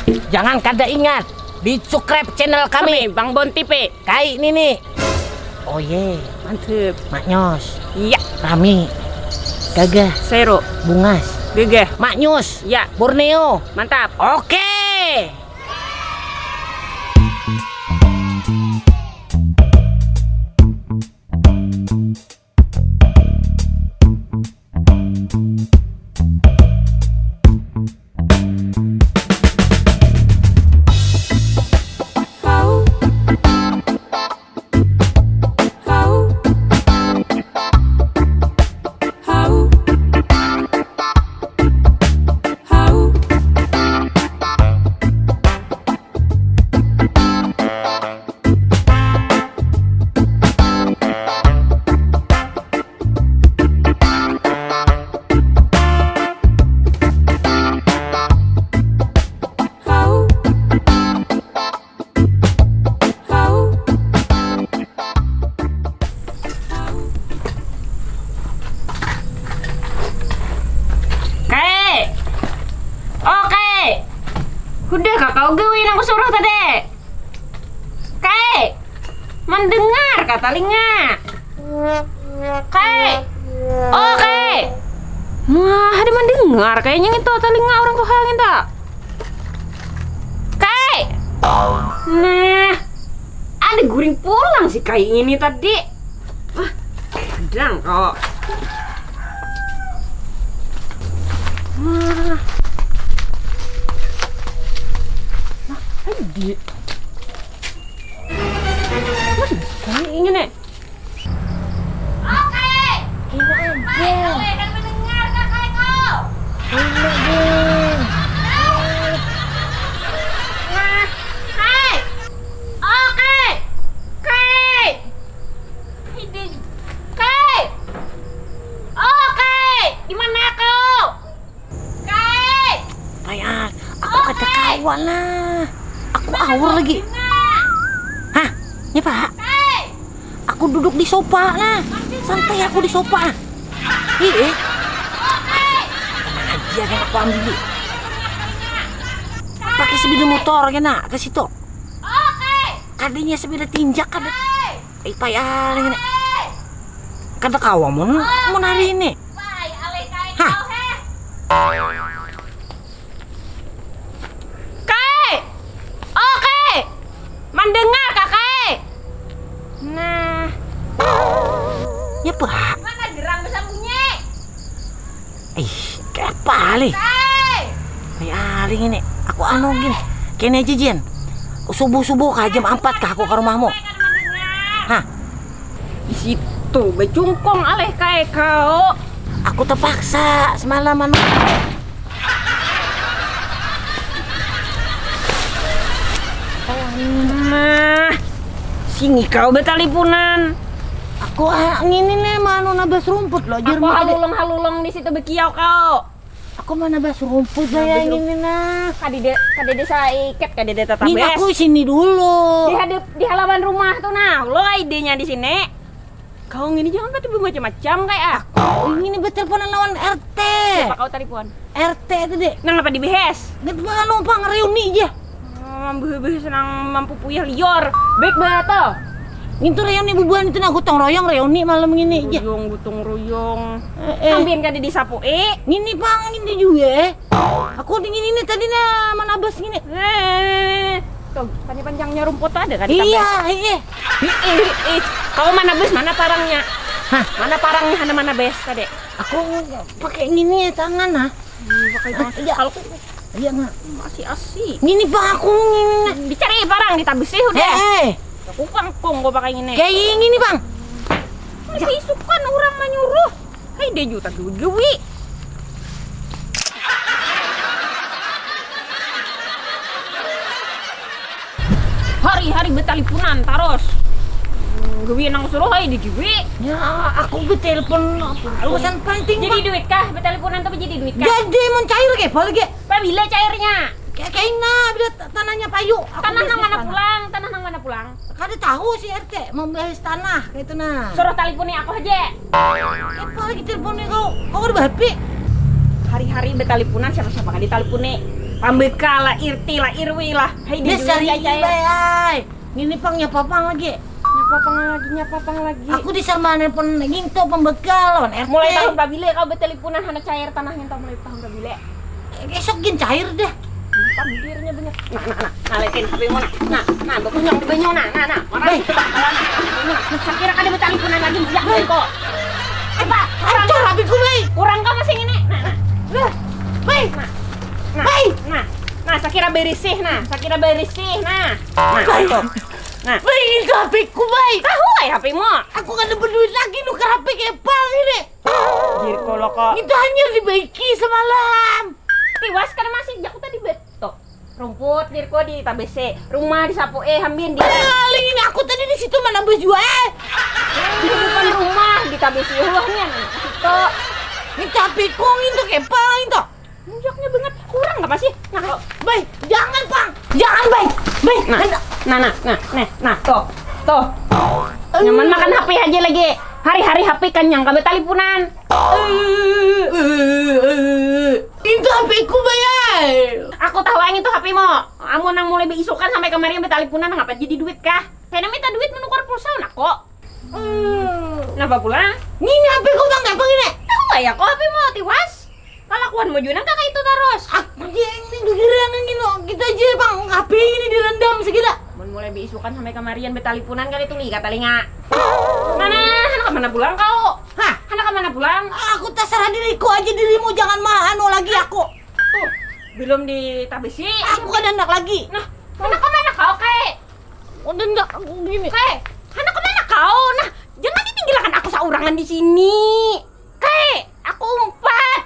Jangan kada ingat di subscribe channel kami Bang Bon TV. Kai ini nih. Oh ye, Mantep. Maknyos, Iya. Rami, Gagah, Sero. Bungas, Gegeh. Maknyus, Ya. Borneo. Mantap. Oke. Udah kakak gawin aku suruh tadi. Kai, mendengar kata telinga. Kai, oke. Wah, ada mendengar kayaknya itu telinga orang tuh hangin tak. Kai, nah, ada guring pulang sih Kai ini tadi. Wah, kadang kok. Wah. Di Mas ingin nih. Oke. Ini aja. Kan mendengar kakak kau. Ini deh. Nah, hai. Oke. Kai. Ini. Kai. Oke. Di mana kau? Kai. Kayak aku kata kawan lah. Aku awur lagi. Hah? Ya Pak? Aku duduk di sofa nah. Santai aku di sofa. Ih. Kemana aja kan aku ambil. Pakai sepeda motor kan nak ke situ. Kadenya sepeda tinjak kada. Payah lagi nih. Kada kawan mau nari ini. Hah? Mendengar kakak. Nah, Ya Pak. mana gerang bisa bunyi? Kayak apa li? Kayak aling ini. Aku anu gini. Kene aja Jen. Subuh-subuh ka jam 4 kah aku ke rumahmu. Hah? Di situ becungkong aleh kayak kau. Aku terpaksa semalaman. Nah, singi kau betalipunan. Aku ngini nih manu nabas rumput loh. Aku halulong-halulong di situ bekiau kau. Aku mau nabas rumput saya ngini nah. Kade desa iket kade desa Ini tabes. aku sini dulu. Di halaman rumah tuh nah. Lo idenya di sini. Kau ngini jangan tadi macam-macam kayak. Oh, ini beteleponan lawan RT. Siapa kau telepon? RT itu deh. Nang apa dibehes? Nggak mau numpang reuni aja. Mampu senang mampu puyah lior. Baik beto. Itu reuni bubuhan itu nah gotong royong reuni malam ini aja. Ruyong gotong royong. Eh. Sambian kade disapu Ini bang ini juga. Aku dingin ini tadi nah manabas gini. Tuh, panjang-panjangnya rumput ada kan? Iya. Kau mana bes, mana parangnya? Hah? Mana parangnya, mana bes tadi? Aku pakai gini tangan nah. Pakai Iya. kalau Iya nggak. masih asik. Gini bang aku gini. Dicari parang ditabis sih udah. Aku kangkung gua pakai ini. Kayak gini bang. Besok kan orang menyuruh. Hai dia juta tujuh wi. Hari-hari betalipunan taros. Gue nang suruh hai di gue. Ya aku betelepon urusan penting. Jadi duit kah? Betalipunan tapi jadi duit kah? Jadi mau cair ke? Boleh ke? Pak bila cairnya? Kayak nah, bila tanahnya payu. Tanah nang mana pulang? Tanah nang mana pulang? Kada tahu si RT membahas tanah kayak itu nah. Suruh teleponi aku aja. Apa lagi teleponnya kau? Kau udah HP? Hari-hari betalipunan siapa-siapa kan diteleponi. Pambekal lah, irti lah, irwi lah. Hai di Biasa jual aja ya. ay. Ngini pang nyapa pang lagi. Nyapa pang lagi. Aku di sarmanan pun naging to pembekal lawan RT. Mulai tahun pabile kau betelipunan hana cair tanahnya tau mulai tahun pabile. Esok gin cair deh. Pandirnya banyak. Nah, lekin HP mo nah, bakunyong di banyo nah. Maray kita bakalan. Nah, kira kada betelipunan lagi ya ko. Pak, Ancur rabi ko bay. kurang ka masing ini. Bay. Bay. Nah, sakira berisih nah. Bay. Nah, Bay, itu HP ku bay. tahu ay HP mo. Aku kan ada berduit lagi nukar HP kayak pang ini. Dir ko loko. Itu hanya dibaiki semalam. Tiwas kan masih jaku tadi betok. Rumput dirko di tabese, rumah disapu hambin di Paling ini aku tadi di situ mana berjual. di depan rumah di tabese ulahnya situ. Itu HP ku itu kayak pang itu. Minjaknya banget kurang nggak masih? Nah, Bay, jangan pang. Jangan bay. Bay. nah, tuh. Nyaman makan HP aja lagi. Hari-hari HP kan yang kami talipunan. Itu HP ku bayar. Aku tahu angin tuh HP mo. Amun nang mulai beisukan sampai kemarin betalipunan ngapa jadi duit kah? Saya minta duit menukar pulsa nak kok. Napa pula? Ini HP ku bang kayak pang ini. Tahu ya kok HP mo tiwas. Kalakuan mo junang kakak itu terus. Aku ini dukira ngino. Kita aja bang HP ini direndam segala. Mun mulai beisukan sampai kemarin betalipunan kali tuh kata linga. Mana kemana pulang kau? Hah? Anak kemana pulang? Aku terserah diriku aja dirimu jangan mahano lagi aku. Tuh, belum ditabisi. Aku kan anak lagi. Nah, anak kemana kau, Kek? Udah enggak aku begini. Kek, anak kemana kau? Nah, jangan ditinggalkan aku saurangan di sini. Kek, aku umpat.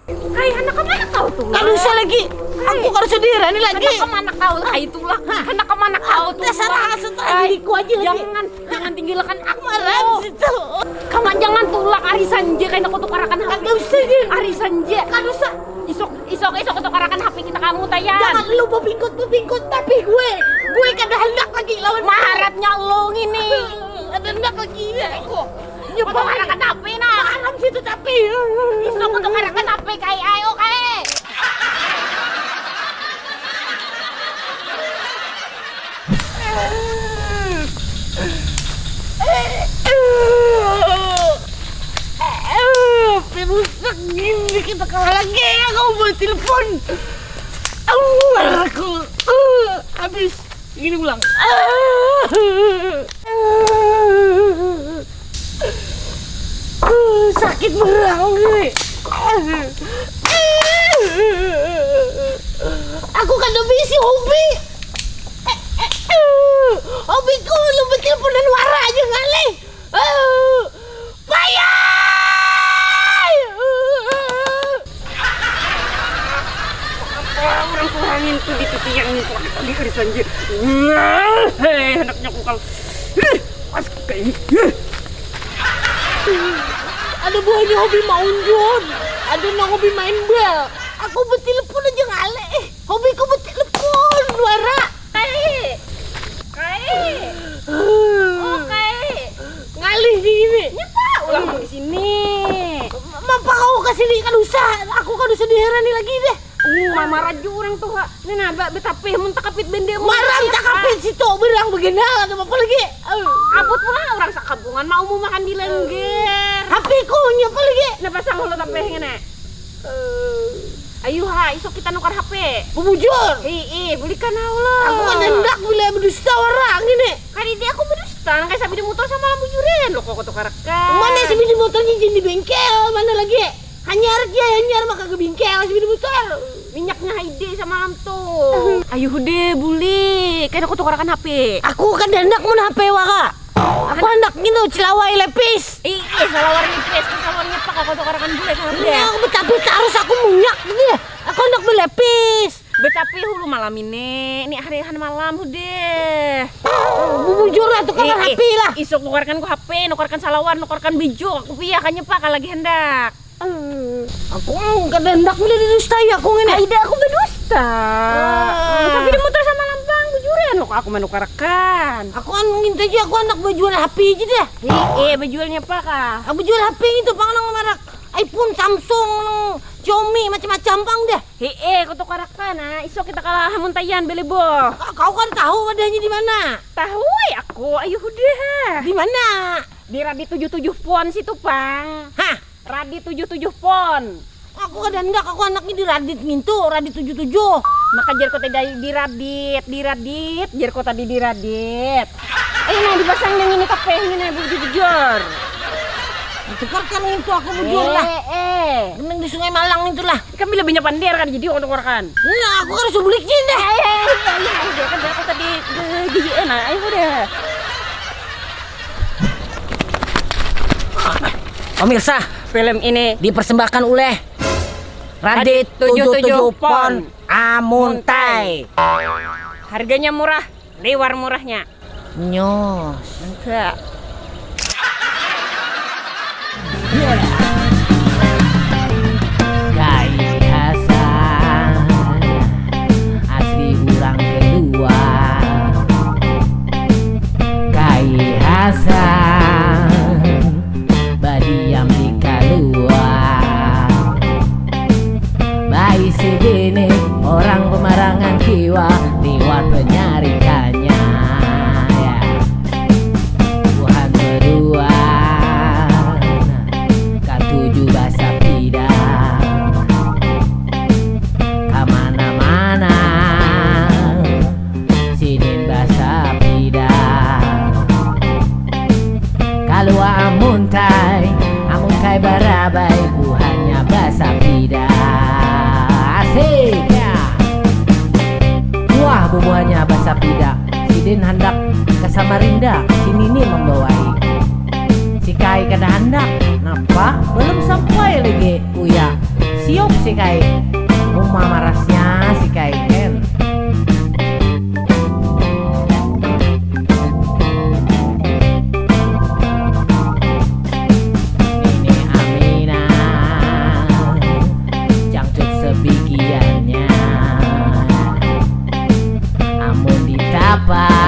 Kek, anak kemana kau tuh? Enggak bisa lagi. Aku harus sendirian ini lagi. Anak kemana kau? Lah itulah. Anak kemana kau tuh? Terserah diriku aja lagi. Jangan tinggalkan aku. Marah di situ. Kamu jangan tulak arisan je kayak aku tukarakan HP. Enggak usah dia. Arisan je. Enggak usah. Isok tukarakan HP kita kamu tayang. Jangan lu pepingkut tapi gue kan ada hendak lagi lawan Maharapnya lo ini. ada hendak lagi ya aku. Untuk tukarakan HP nah. Malam situ tapi. Isok tukarakan HP kayak ayo kayak. Rusak gini kita kalah lagi ya kau buat telepon. Aku habis gini ulang. Sakit berang nih. Aku kan udah bisi hobi. Hobiku lebih telepon dan warna aja ngalih. Bayar. Orang kurangin tuh di titik yang itu di arisan je. Hei, anaknya kukal. Pas kayak Ada buahnya hobi maunjun. Ada yang hobi main bel. Aku bertelepon aja ngalih. Hobiku bertelepon, Wara. Oke. Ngalih gini. Nyapa ulang di sini. Mapa kau kasih kan usah. Aku kan usah diherani lagi deh. Mama raju orang tuh kak. Ini nabak betapih mun takapit bende mo. Marah takapin situ bilang begini ada apa lagi. Abot pula orang sakampungan mau makan di lengger. HP ku nyapa lagi. Napasang lo tapih ngene. Ayo ha, isok kita nukar HP. Bubujur. Belikan Allah. Aku kan hendak bila berdusta orang ini. Kali dia aku berdusta, kayak sabi di motor sama lampu juren. Lo kok tukarakan. Mana sih di motornya jadi di bengkel? Mana lagi? Hanyar maka ke bengkel sih di motor. Minyaknya Haide sama lam tuh. Ayo deh buli, kayak aku tukarakan HP. Aku kan hendak mun HP waka. Aku hendak gini celawai lepis. Salah warna pres, salah warna pak aku tukarakan bule sama Ini dia. aku tapi harus aku munyak gitu. Aku hendak belepis. Betapi hulu malam ini hari malam udah. Bubujur lah tukar HP lah. Isok nukarkan ku HP, nukarkan salawar, nukarkan biju. Aku piye kanya pak kalau lagi hendak. Aku kan hendak bila didusta ya aku ngene. Aida aku berdusta. Tapi di motor sama lampang bujuran lo aku menukarkan. Aku kan minta aja aku hendak berjual HP aja deh. Berjualnya apa kah? Aku jual HP itu pang nang marak iPhone, Samsung, Xiaomi macam-macam pang deh. Hee, kutu karakana, iso kita kalah muntayan belebo. Kau kan tahu wadahnya di mana? Tahu aku, ayo udah. Di mana? Di Radi 77 Pon situ, Pang. Hah? Radi 77 Pon. Aku kadang enggak, aku anaknya di Radit ngintu, Radit 77. Maka jar kota di Radit, jar kota di Radit. Nah dipasang yang ini kapeh ini bujur. Tukarkan itu aku bujur lah. Geneng di Sungai Malang itulah. Kan bila banyak pandir kan jadi untuk kan. Nah, aku kan harus beli deh. Udah kan berapa tadi di nah, ayo udah. Pemirsa, Film ini dipersembahkan oleh Radit 77 Pon Amuntai. harganya murah, lewar murahnya. Nyos. Enggak. Gai Hasan asli urang kedua. Gai Hasan badiam di kaluar. Bayi segini orang pemarangan kiwa lewat penyarikannya. Ya. Tuhan berdua tujuh bahasa pidang kamana-mana sinin bahasa pidang kalau amuntai barabai buahnya bahasa pidang asik ya. Wah buahnya bahasa pidang sidin hendak ke Samarinda sini nih membawai si kai kada hendak. Napa? Belum sampai lagi Uya. Siok si kai. Rumah marasnya si kai kan. Ini Amina jangcut sebikiannya. Amun ditapas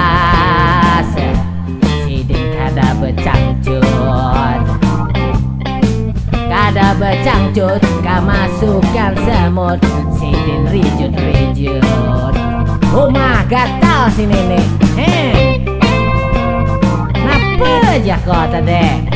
sidin kada becangcut. Kada becangcut, masukkan semut sidin rijut-rijut. Rumah gatal si nenek. Napa aja kau tadi?